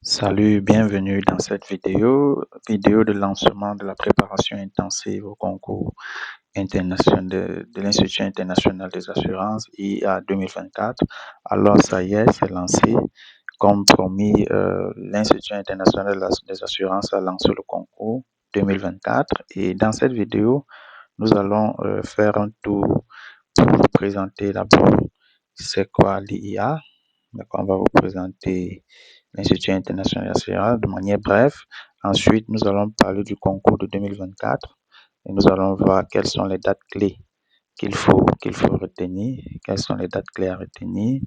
Salut, bienvenue dans cette vidéo de lancement de la préparation intensive au concours international de l'Institut international des assurances IA 2024. Alors ça y est, c'est lancé. Comme promis, l'Institut international des assurances a lancé le concours 2024 et dans cette vidéo, nous allons faire un tour pour vous présenter d'abord c'est quoi l'IA. On va vous présenter l'Institut international d'assurance de manière brève. Ensuite, nous allons parler du concours de 2024 et nous allons voir quelles sont les dates clés qu'il faut retenir, quelles sont les dates clés à retenir.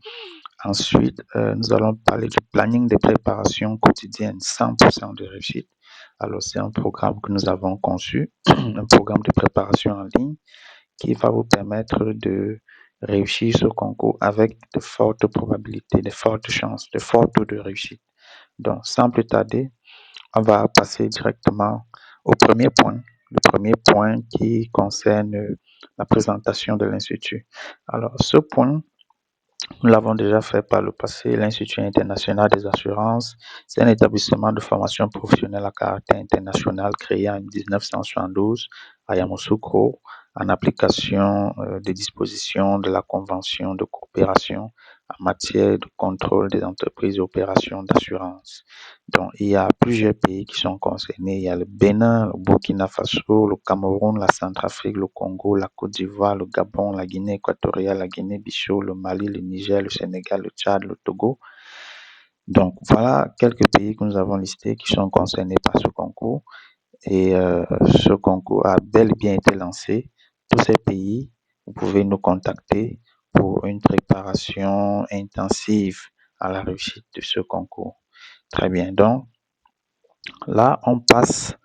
Ensuite, nous allons parler du planning de préparation quotidienne 100% de réussite. Alors, c'est un programme que nous avons conçu, un programme de préparation en ligne qui va vous permettre de réussir ce concours avec de fortes probabilités, de fortes chances, de forts taux de réussite. Donc, sans plus tarder, on va passer directement au premier point. Le premier point qui concerne la présentation de l'Institut. Alors, ce point, nous l'avons déjà fait par le passé. L'Institut international des assurances, c'est un établissement de formation professionnelle à caractère international créé en 1972 à Yamoussoukro en application des dispositions de la Convention de coopération en matière de contrôle des entreprises et opérations d'assurance. Donc, il y a plusieurs pays qui sont concernés. Il y a le Bénin, le Burkina Faso, le Cameroun, la Centrafrique, le Congo, la Côte d'Ivoire, le Gabon, la Guinée équatoriale, la Guinée-Bissau, le Mali, le Niger, le Sénégal, le Tchad, le Togo. Donc, voilà quelques pays que nous avons listés qui sont concernés par ce concours. Et ce concours a bel et bien été lancé. Tous ces pays, vous pouvez nous contacter pour une préparation intensive à la réussite de ce concours. Très bien. Donc, là, on passe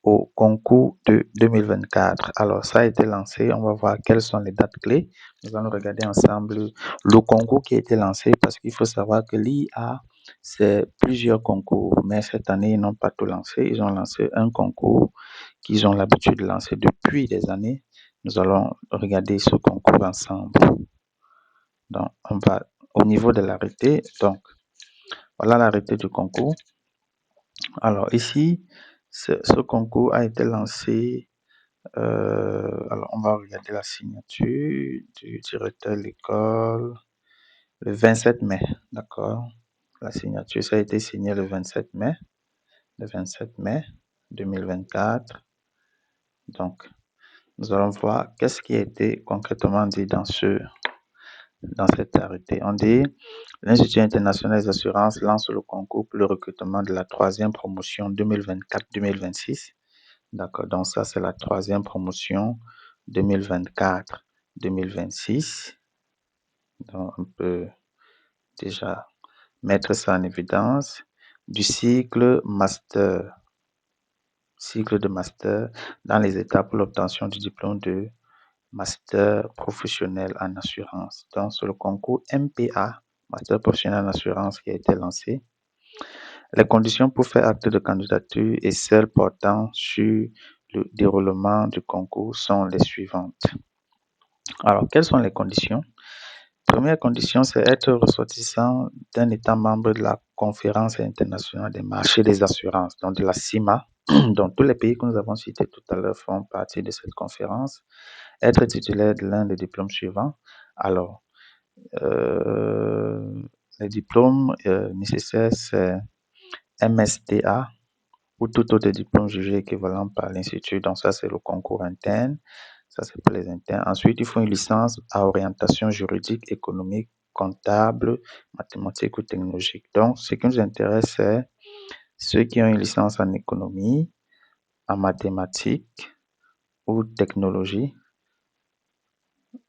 au concours de 2024. Alors, ça a été lancé. On va voir quelles sont les dates clés. Nous allons regarder ensemble le concours qui a été lancé parce qu'il faut savoir que l'IA, c'est plusieurs concours. Mais cette année, ils n'ont pas tout lancé. Ils ont lancé un concours qu'ils ont l'habitude de lancer depuis des années. Nous allons regarder ce concours ensemble. Donc, on va au niveau de l'arrêté. Donc, voilà l'arrêté du concours. Alors, ici, ce concours a été lancé. Alors, on va regarder la signature du directeur de l'école le 27 mai. D'accord. La signature, ça a été signé le 27 mai. Le 27 mai 2024. Donc, nous allons voir qu'est-ce qui a été concrètement dit dans cet arrêté. On dit, l'Institut international des assurances lance le concours pour le recrutement de la troisième promotion 2024-2026. D'accord, donc ça c'est la troisième promotion 2024-2026. Donc on peut déjà mettre ça en évidence. Du cycle de master dans les étapes pour l'obtention du diplôme de master professionnel en assurance. Donc, c'est le concours MPA, master professionnel en assurance, qui a été lancé. Les conditions pour faire acte de candidature et celles portant sur le déroulement du concours sont les suivantes. Alors, quelles sont les conditions? Première condition, c'est être ressortissant d'un État membre de la Conférence internationale des marchés des assurances, donc de la CIMA. Donc, tous les pays que nous avons cités tout à l'heure font partie de cette conférence. Être titulaire de l'un des diplômes suivants. Alors, les diplômes nécessaires, c'est MSTA ou tout autre diplôme jugé équivalent par l'Institut. Donc, ça, c'est le concours interne. Ça, c'est pour les internes. Ensuite, il faut une licence à orientation juridique, économique, comptable, mathématique ou technologique. Donc, ce qui nous intéresse, c'est ceux qui ont une licence en économie, en mathématiques ou technologie,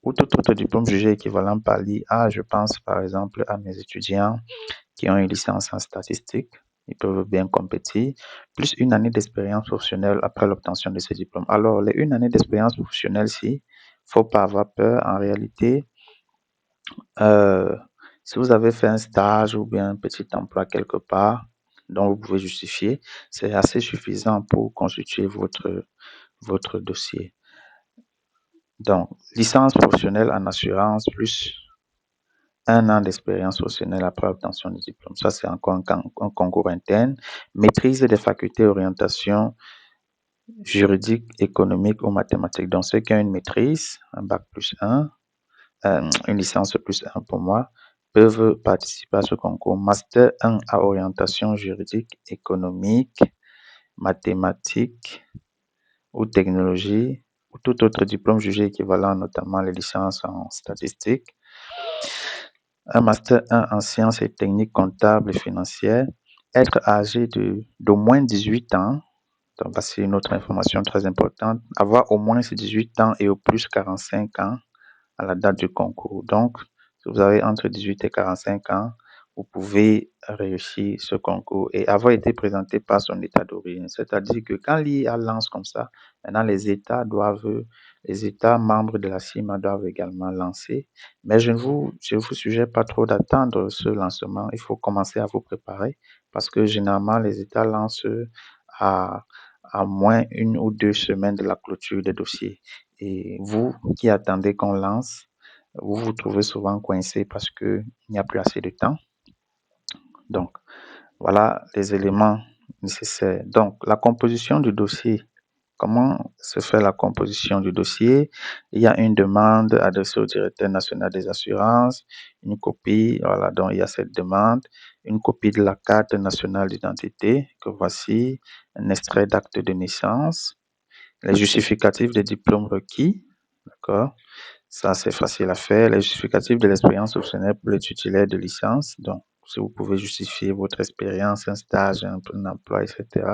ou tout autre diplôme jugé équivalent par l'IA. Je pense par exemple à mes étudiants qui ont une licence en statistique. Ils peuvent bien compétir, plus une année d'expérience professionnelle après l'obtention de ces diplômes. Alors, les une année d'expérience professionnelle, il faut pas avoir peur. En réalité, si vous avez fait un stage ou bien un petit emploi quelque part, dont vous pouvez justifier, c'est assez suffisant pour constituer votre dossier. Donc, licence professionnelle en assurance plus 1 an d'expérience professionnelle après l'obtention du diplôme. Ça, c'est encore un concours interne. Maîtrise des facultés orientation juridique, économique ou mathématique. Donc, ceux qui ont une maîtrise, un bac plus 1, une licence plus 1 pour moi, peuvent participer à ce concours. Master 1 à orientation juridique, économique, mathématiques ou technologie, ou tout autre diplôme jugé équivalent, notamment les licences en statistique. Un master 1 en sciences et techniques comptables et financières. Être âgé d'au moins 18 ans. Donc, c'est une autre information très importante. Avoir au moins 18 ans et au plus 45 ans à la date du concours. Donc, si vous avez entre 18 et 45 ans, vous pouvez réussir ce concours et avoir été présenté par son état d'origine. C'est-à-dire que quand l'IA lance comme ça, maintenant les États membres de la CIMA doivent également lancer. Mais je ne vous suggère pas trop d'attendre ce lancement. Il faut commencer à vous préparer parce que généralement, les États lancent à, à moins 1 ou 2 semaines de la clôture des dossiers. Et vous qui attendez qu'on lance, vous vous trouvez souvent coincé parce qu'il n'y a plus assez de temps. Donc, voilà les éléments nécessaires. Donc, la composition du dossier. Comment se fait la composition du dossier? Il y a une demande adressée au directeur national des assurances, une copie, voilà, donc il y a cette demande, une copie de la carte nationale d'identité, que voici, un extrait d'acte de naissance, les justificatifs des diplômes requis, d'accord? Ça, c'est facile à faire. Les justificatifs de l'expérience optionnelle pour les titulaires de licence. Donc, si vous pouvez justifier votre expérience, un stage, un emploi, etc.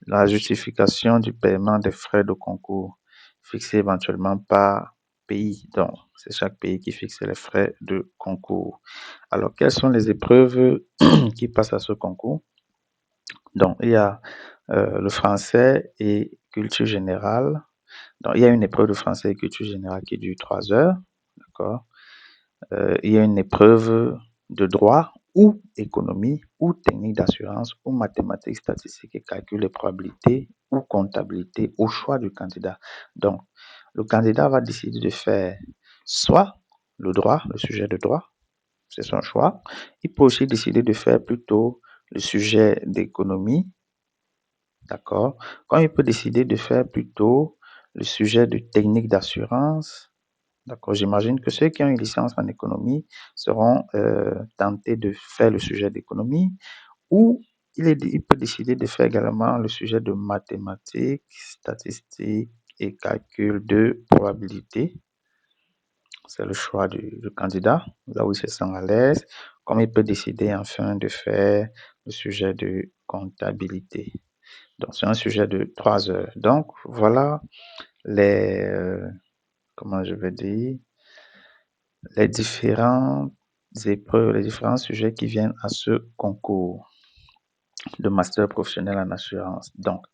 La justification du paiement des frais de concours, fixés éventuellement par pays. Donc, c'est chaque pays qui fixe les frais de concours. Alors, quelles sont les épreuves qui passent à ce concours? Donc, il y a le français et culture générale. Donc, il y a une épreuve de français et culture générale qui dure 3 heures. D'accord? Il y a une épreuve de droit ou économie ou technique d'assurance ou mathématiques, statistiques et calcul de probabilité ou comptabilité au choix du candidat. Donc, le candidat va décider de faire soit le droit, le sujet de droit, c'est son choix. Il peut aussi décider de faire plutôt le sujet d'économie, d'accord? Quand il peut décider de faire plutôt le sujet de technique d'assurance, d'accord, j'imagine que ceux qui ont une licence en économie seront tentés de faire le sujet d'économie ou il peut décider de faire également le sujet de mathématiques, statistiques et calcul de probabilité. C'est le choix du candidat, là où il se sent à l'aise, comme il peut décider enfin de faire le sujet de comptabilité. Donc, c'est un sujet de 3 heures. Donc, voilà les, comment je vais dire, les différentes épreuves, les différents sujets qui viennent à ce concours de master professionnel en assurance. Donc,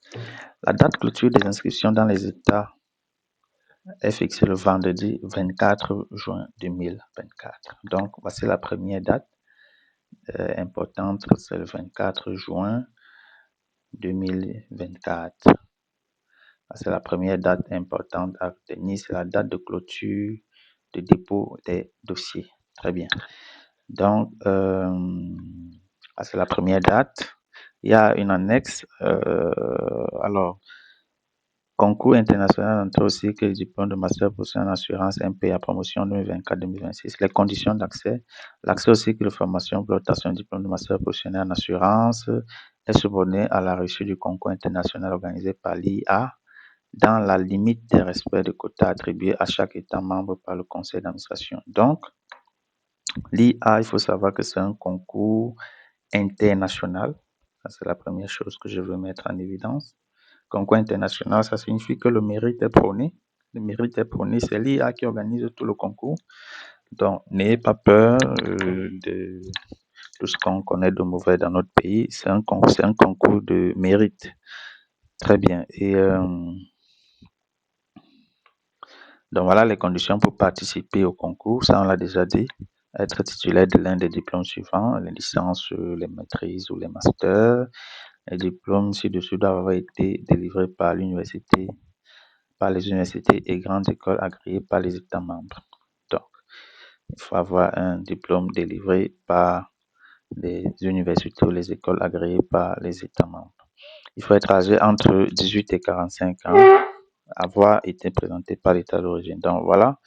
la date clôture des inscriptions dans les États est fixée le vendredi 24 juin 2024. Donc, voici la première date importante, c'est le 24 juin 2024. C'est la première date importante à retenir, c'est la date de clôture de dépôt des dossiers. Très bien. Donc, c'est la première date. Il y a une annexe. Alors, concours international d'entrée au cycle diplôme de master professionnel en assurance MPA promotion 2024-2026. Les conditions d'accès. L'accès au cycle de formation pour l'obtention du diplôme de master professionnel en assurance est subordonné à la réussite du concours international organisé par l'IA dans la limite des respects de quotas attribués à chaque État membre par le conseil d'administration. Donc, l'IA, il faut savoir que c'est un concours international. Ça, c'est la première chose que je veux mettre en évidence. Concours international, ça signifie que le mérite est prôné. Le mérite est prôné, c'est l'IA qui organise tout le concours. Donc, n'ayez pas peur de tout ce qu'on connaît de mauvais dans notre pays. C'est un concours de mérite. Très bien. Et donc, voilà les conditions pour participer au concours. Ça, on l'a déjà dit. Être titulaire de l'un des diplômes suivants, les licences, les maîtrises ou les masters. Les diplômes ci-dessus doivent avoir été délivrés par l'université, par les universités et grandes écoles agréées par les États membres. Donc, Il faut avoir un diplôme délivré par les universités ou les écoles agréées par les États membres. Il faut être âgé entre 18 et 45 ans, avoir été présenté par l'État d'origine. Donc voilà.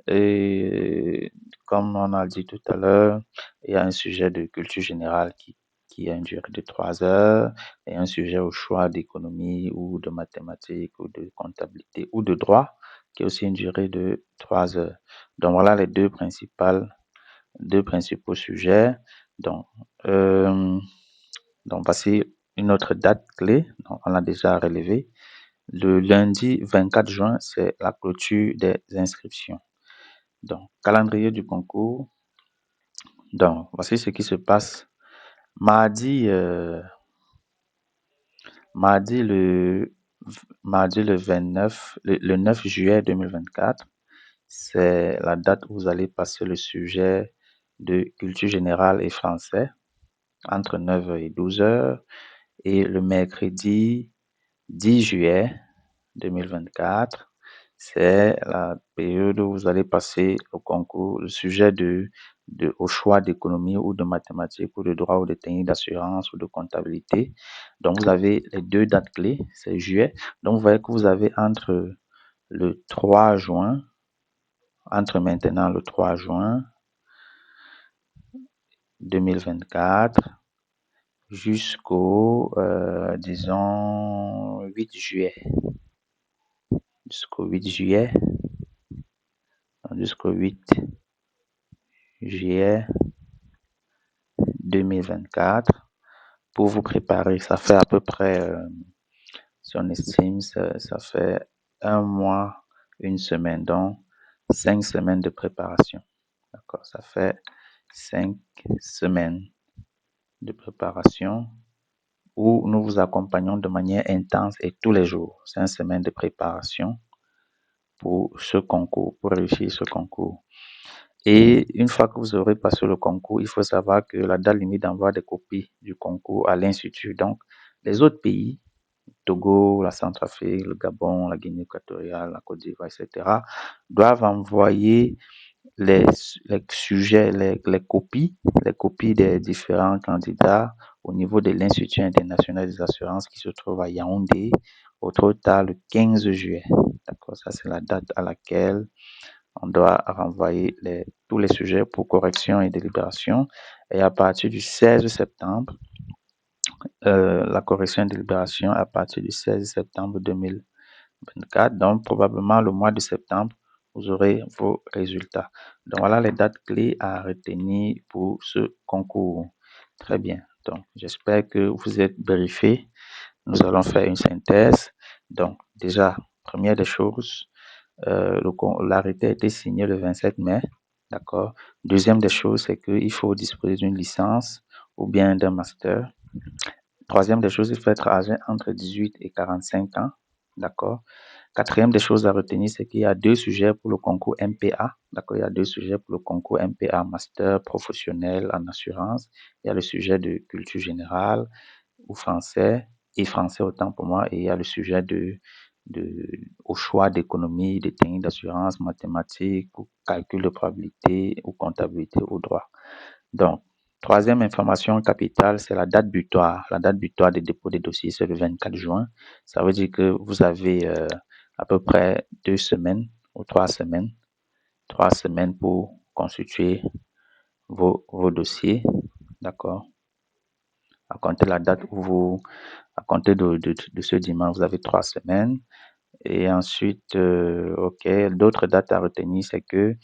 Et comme on a dit tout à l'heure, il y a un sujet de culture générale qui a une durée de 3 heures et un sujet au choix d'économie ou de mathématiques ou de comptabilité ou de droit qui a aussi une durée de 3 heures. Donc voilà les deux principaux sujets. Donc, euh, donc voici une autre date clé. Donc, on l'a déjà relevé. Le lundi 24 juin, c'est la clôture des inscriptions. Donc, calendrier du concours. Donc, voici ce qui se passe. Mardi, mardi, le, mardi le 29, le 9 juillet 2024, c'est la date où vous allez passer le sujet de culture générale et français entre 9 h et 12 h. Et le mercredi 10 juillet 2024, c'est la période où vous allez passer au concours, le sujet au choix d'économie ou de mathématiques ou de droit ou de technique d'assurance ou de comptabilité. Donc, vous avez les deux dates clés, c'est juillet. Donc, vous voyez que vous avez entre le 3 juin, entre maintenant le 3 juin 2024 jusqu'au, disons, 8 juillet. Jusqu'au 8 juillet, jusqu'au 8 juillet 2024 pour vous préparer. Ça fait à peu près, si on estime, ça fait un mois, une semaine, donc 5 semaines de préparation. D'accord, ça fait 5 semaines de préparation où nous vous accompagnons de manière intense et tous les jours. 5 semaines de préparation pour ce concours, pour réussir ce concours. Et une fois que vous aurez passé le concours, il faut savoir que la date limite d'envoi des copies du concours à l'Institut. Donc, les autres pays, Togo, la Centrafrique, le Gabon, la Guinée équatoriale, la Côte d'Ivoire, etc., doivent envoyer les, les sujets, les copies des différents candidats au niveau de l'Institut international des assurances qui se trouve à Yaoundé, au total le 15 juillet. D'accord, ça c'est la date à laquelle on doit renvoyer tous les sujets pour correction et délibération. Et à partir du 16 septembre, la correction et délibération à partir du 16 septembre 2024. Donc, probablement le mois de septembre, vous aurez vos résultats. Donc, voilà les dates clés à retenir pour ce concours. Très bien. Donc, j'espère que vous êtes briefés. Nous allons faire une synthèse. Donc, déjà, première des choses, l'arrêté a été signé le 27 mai. D'accord. Deuxième des choses, c'est qu'il faut disposer d'une licence ou bien d'un master. Troisième des choses, il faut être âgé entre 18 et 45 ans. D'accord. Quatrième des choses à retenir, c'est qu'il y a 2 sujets pour le concours MPA. D'accord. Il y a 2 sujets pour le concours MPA, master professionnel en assurance. Il y a le sujet de culture générale ou français et français autant pour moi. Et il y a le sujet au choix d'économie, de techniques d'assurance, mathématiques, ou calcul de probabilité, ou comptabilité, ou droit. Donc, troisième information capitale, c'est la date butoir. La date butoir de dépôt des dossiers, c'est le 24 juin. Ça veut dire que vous avez à peu près 2 semaines ou 3 semaines, 3 semaines pour constituer vos dossiers. D'accord. À compter la date où à compter de ce dimanche, vous avez 3 semaines. Et ensuite, OK, d'autres dates à retenir, c'est que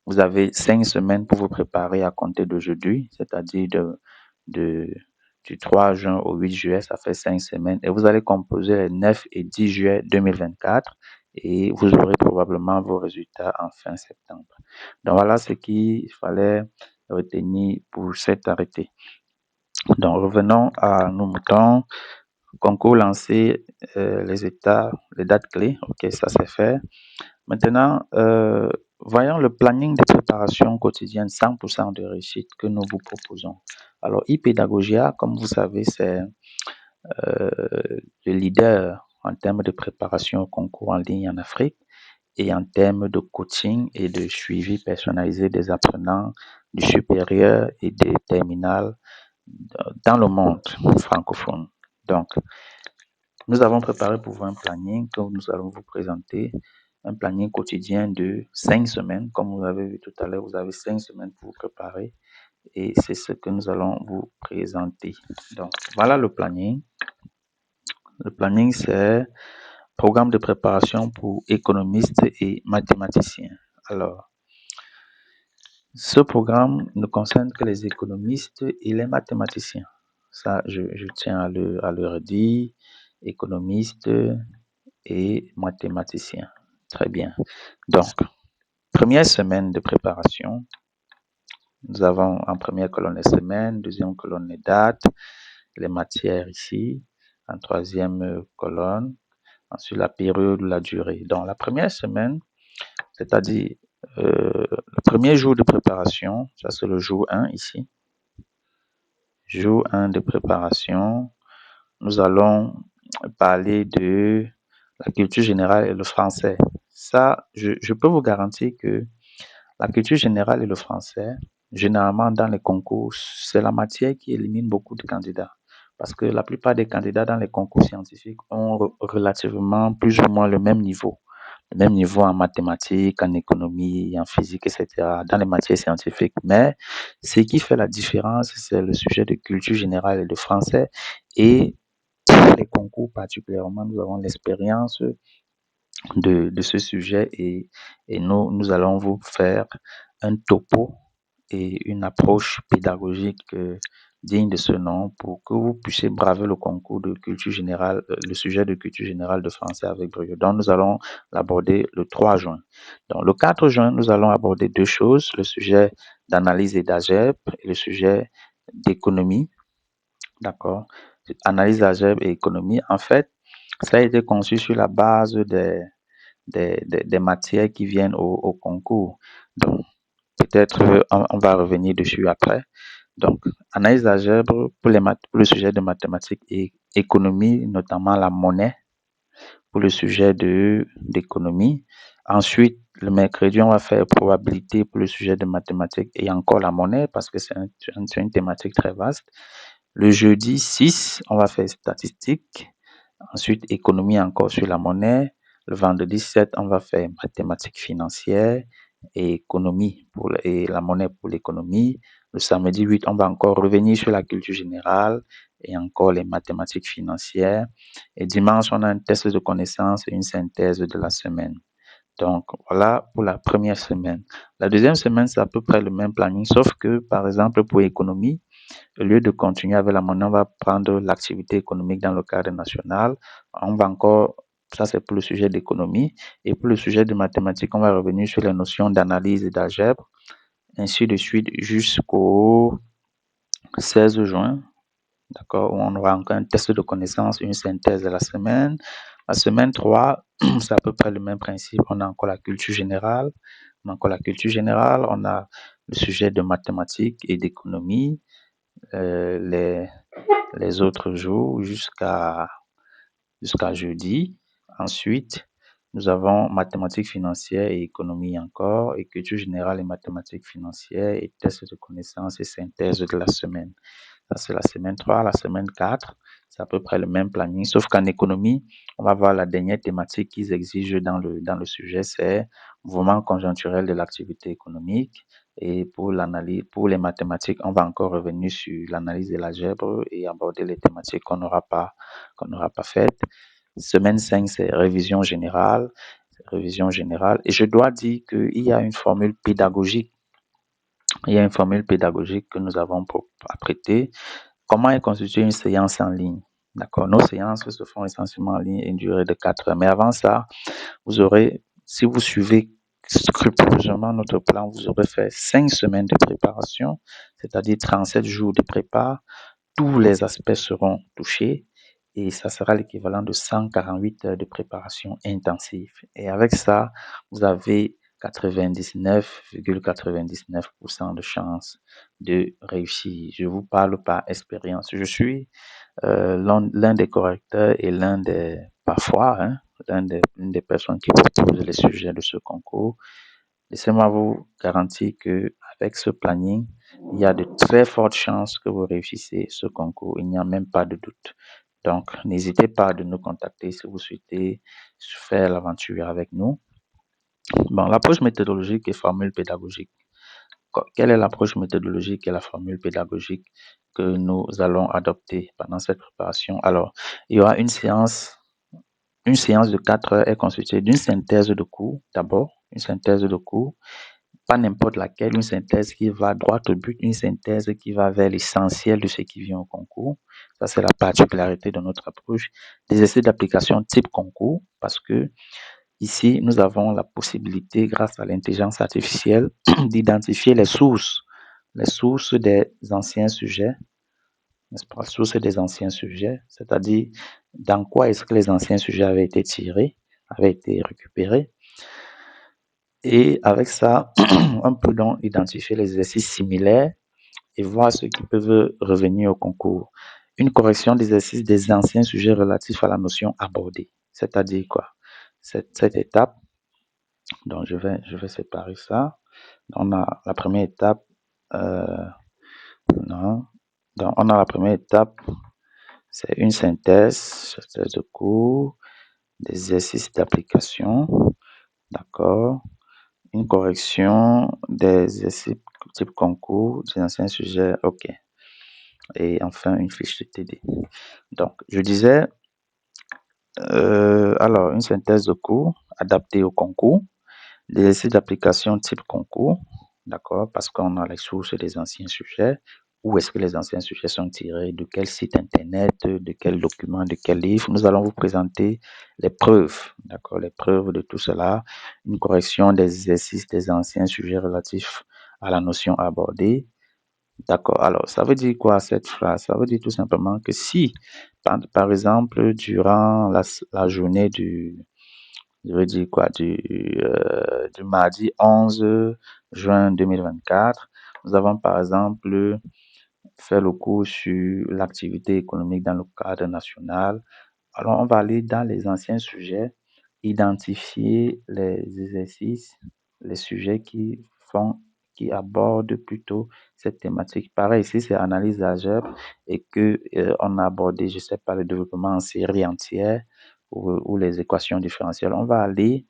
vous avez 5 semaines pour vous préparer à compter d'aujourd'hui, c'est-à-dire du 3 juin au 8 juillet, ça fait 5 semaines. Et vous allez composer les 9 et 10 juillet 2024 et vous aurez probablement vos résultats en fin septembre. Donc voilà ce qu'il fallait retenir pour cet arrêté. Donc revenons à nos moutons. Concours lancé, les dates clés. OK, ça c'est fait. Maintenant, voyons le planning de préparation quotidienne 100% de réussite que nous vous proposons. Alors, ePédagogia, comme vous savez, c'est le leader en termes de préparation au concours en ligne en Afrique. et en termes de coaching et de suivi personnalisé des apprenants du supérieur et des terminales dans le monde francophone. Donc, nous avons préparé pour vous un planning que nous allons vous présenter, un planning quotidien de 5 semaines. Comme vous avez vu tout à l'heure, vous avez 5 semaines pour vous préparer et c'est ce que nous allons vous présenter. Donc, voilà le planning. Le planning, c'est programme de préparation pour économistes et mathématiciens. Alors, ce programme ne concerne que les économistes et les mathématiciens. Ça, je tiens à le redire. Économistes et mathématiciens. Très bien. Donc, première semaine de préparation. Nous avons en première colonne les semaines, deuxième colonne les dates, les matières ici, en troisième colonne, ensuite la période ou la durée. Donc, la première semaine, c'est-à-dire le premier jour de préparation, ça c'est le jour 1 ici. Jour 1 de préparation, nous allons parler de la culture générale et le français. Ça, je peux vous garantir que la culture générale et le français, généralement dans les concours, c'est la matière qui élimine beaucoup de candidats. Parce que la plupart des candidats dans les concours scientifiques ont relativement plus ou moins le même niveau. Le même niveau en mathématiques, en économie, en physique, etc., dans les matières scientifiques. Mais ce qui fait la différence, c'est le sujet de culture générale et de français. Et pour les concours particulièrement, nous avons l'expérience de ce sujet et nous allons vous faire un topo et une approche pédagogique digne de ce nom pour que vous puissiez braver le concours de culture générale, le sujet de culture générale de français avec brio. Donc, nous allons l'aborder le 3 juin. Donc, le 4 juin, nous allons aborder deux choses, le sujet d'analyse et d'algèbre et le sujet d'économie. D'accord? Analyse d'algèbre et économie. En fait, ça a été conçu sur la base des matières qui viennent au concours. Donc, peut-être on va revenir dessus après. Donc, analyse d'algèbre pour le sujet de mathématiques et économie, notamment la monnaie, pour le sujet d'économie. Ensuite, le mercredi, on va faire probabilité pour le sujet de mathématiques et encore la monnaie parce que c'est une thématique très vaste. Le jeudi 6, on va faire statistique. Ensuite, économie encore sur la monnaie. Le vendredi 7, on va faire mathématiques financières et économie et la monnaie pour l'économie. Le samedi 8, on va encore revenir sur la culture générale et encore les mathématiques financières. Et dimanche, on a un test de connaissances et une synthèse de la semaine. Donc, voilà pour la première semaine. La deuxième semaine, c'est à peu près le même planning, sauf que, par exemple, pour économie, au lieu de continuer avec la monnaie, on va prendre l'activité économique dans le cadre national. On va encore, ça c'est pour le sujet d'économie. Et pour le sujet de mathématiques, on va revenir sur les notions d'analyse et d'algèbre, ainsi de suite jusqu'au 16 juin. D'accord, où on aura encore un test de connaissance, une synthèse de la semaine. La semaine 3, c'est à peu près le même principe. On a encore la culture générale. On a encore la culture générale. On a le sujet de mathématiques et d'économie. Les autres jours jusqu'à jeudi. Ensuite, nous avons mathématiques financières et économie encore, et culture générale et mathématiques financières et tests de connaissances et synthèse de la semaine. Ça, c'est la semaine 3. La semaine 4, c'est à peu près le même planning, sauf qu'en économie, on va voir la dernière thématique qu'ils exigent dans le sujet, c'est mouvement conjoncturel de l'activité économique. Et pour l'analyse, pour les mathématiques, on va encore revenir sur l'analyse de l'algèbre et aborder les thématiques qu'on n'aura pas faites. Semaine 5, c'est révision générale. Révision générale. Et je dois dire qu'il y a une formule pédagogique. Il y a une formule pédagogique que nous avons apprêtée. Comment est constituée une séance en ligne? D'accord. Nos séances se font essentiellement en ligne et une durée de 4 heures. Mais avant ça, vous aurez, si vous suivez scrupuleusement notre plan, vous aurez fait 5 semaines de préparation, c'est-à-dire 37 jours de prépa. Tous les aspects seront touchés et ça sera l'équivalent de 148 heures de préparation intensive. Et avec ça, vous avez 99,99% de chances de réussir. Je vous parle par expérience. Je suis l'un des correcteurs et l'un des, parfois, l'une des personnes qui propose les sujets de ce concours. Laissez-moi vous garantir que avec ce planning, il y a de très fortes chances que vous réussissez ce concours. Il n'y a même pas de doute. Donc, n'hésitez pas de nous contacter si vous souhaitez faire l'aventure avec nous. Bon, l'approche méthodologique et formule pédagogique. Quelle est l'approche méthodologique et la formule pédagogique que nous allons adopter pendant cette préparation? Alors, il y aura une séance de 4 heures est constituée d'une synthèse de cours, d'abord, une synthèse de cours, pas n'importe laquelle, une synthèse qui va droit au but, une synthèse qui va vers l'essentiel de ce qui vient au concours. Ça, c'est la particularité de notre approche. Des essais d'application type concours, parce que ici, nous avons la possibilité, grâce à l'intelligence artificielle, d'identifier les sources des anciens sujets, n'est-ce pas, sources des anciens sujets, c'est-à-dire dans quoi est-ce que les anciens sujets avaient été tirés, avaient été récupérés. Et avec ça, on peut donc identifier les exercices similaires et voir ceux qui peuvent revenir au concours. Une correction d'exercices des anciens sujets relatifs à la notion abordée. C'est-à-dire quoi? Cette étape, donc je vais séparer ça. On a la première étape, non. Donc on a la première étape, c'est une synthèse de cours, des exercices d'application, d'accord. Une correction des exercices type concours, des anciens sujets, ok. Et enfin, une fiche de TD. Donc, je disais, alors, une synthèse de cours adaptée au concours, des exercices d'application type concours, d'accord, parce qu'on a les sources des anciens sujets. Où est-ce que les anciens sujets sont tirés? De quel site internet? De quel document? De quel livre? Nous allons vous présenter les preuves, d'accord, les preuves de tout cela. Une correction des exercices des anciens sujets relatifs à la notion abordée. D'accord. Alors, ça veut dire quoi cette phrase? Ça veut dire tout simplement que si, par exemple, durant la journée je veux dire quoi, du mardi 11 juin 2024, nous avons par exemple fait le cours sur l'activité économique dans le cadre national. Alors, on va aller dans les anciens sujets, identifier les exercices, les sujets qui abordent plutôt cette thématique. Pareil, ici, c'est analyse d'algèbre et que on a abordé, je sais pas, le développement en série entière ou les équations différentielles. On va aller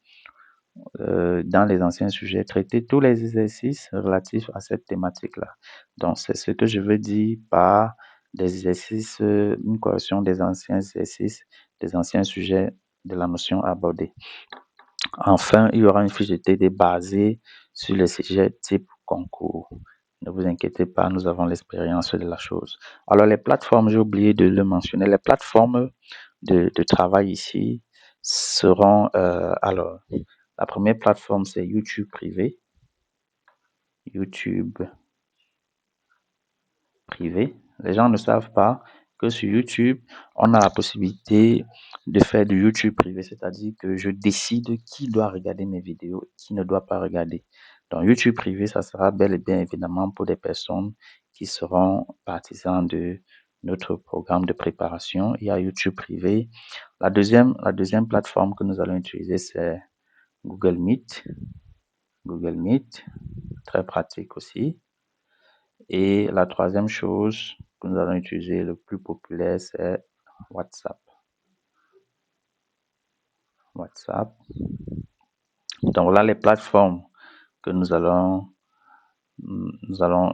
dans les anciens sujets, traiter tous les exercices relatifs à cette thématique-là. Donc, c'est ce que je veux dire par des exercices, une correction des anciens exercices, des anciens sujets de la notion abordée. Enfin, il y aura une fiche de TD basée sur les sujets type concours. Ne vous inquiétez pas, nous avons l'expérience de la chose. Alors, les plateformes, j'ai oublié de le mentionner, les plateformes de travail ici seront, alors, la première plateforme, c'est YouTube privé. YouTube privé. Les gens ne savent pas que sur YouTube, on a la possibilité de faire du YouTube privé, c'est-à-dire que je décide qui doit regarder mes vidéos et qui ne doit pas regarder. Donc, YouTube privé, ça sera bel et bien évidemment pour des personnes qui seront partisans de notre programme de préparation. Il y a YouTube privé. La deuxième plateforme que nous allons utiliser, c'est Google Meet. Google Meet, très pratique aussi. Et la troisième chose que nous allons utiliser, le plus populaire, c'est WhatsApp. WhatsApp. Donc là, les plateformes que nous allons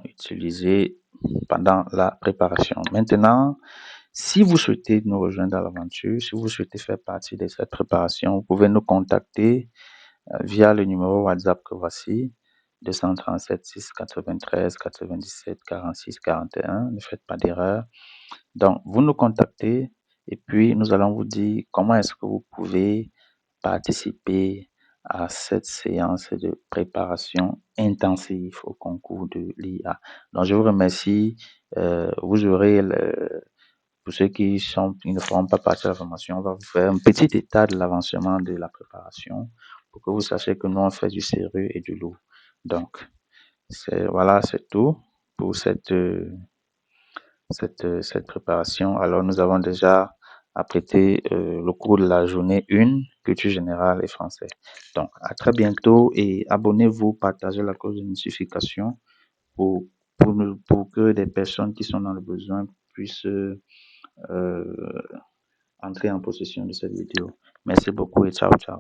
utiliser pendant la préparation. Maintenant, si vous souhaitez nous rejoindre dans l'aventure, si vous souhaitez faire partie de cette préparation, vous pouvez nous contacter via le numéro WhatsApp que voici, 237 6 93 97 46 41. Ne faites pas d'erreur. Donc, vous nous contactez et puis nous allons vous dire comment est-ce que vous pouvez participer à cette séance de préparation intensive au concours de l'IA. Donc, je vous remercie. Vous aurez, pour ceux qui ne feront pas partie de la formation, on va vous faire un petit état de l'avancement de la préparation pour que vous sachiez que nous, on fait du sérieux et du lourd. Donc, voilà, c'est tout pour cette préparation. Alors, nous avons déjà à prêter le cours de la journée 1, culture générale et français. Donc, à très bientôt et abonnez-vous, partagez la cloche de notification pour, pour que des personnes qui sont dans le besoin puissent entrer en possession de cette vidéo. Merci beaucoup et ciao, ciao.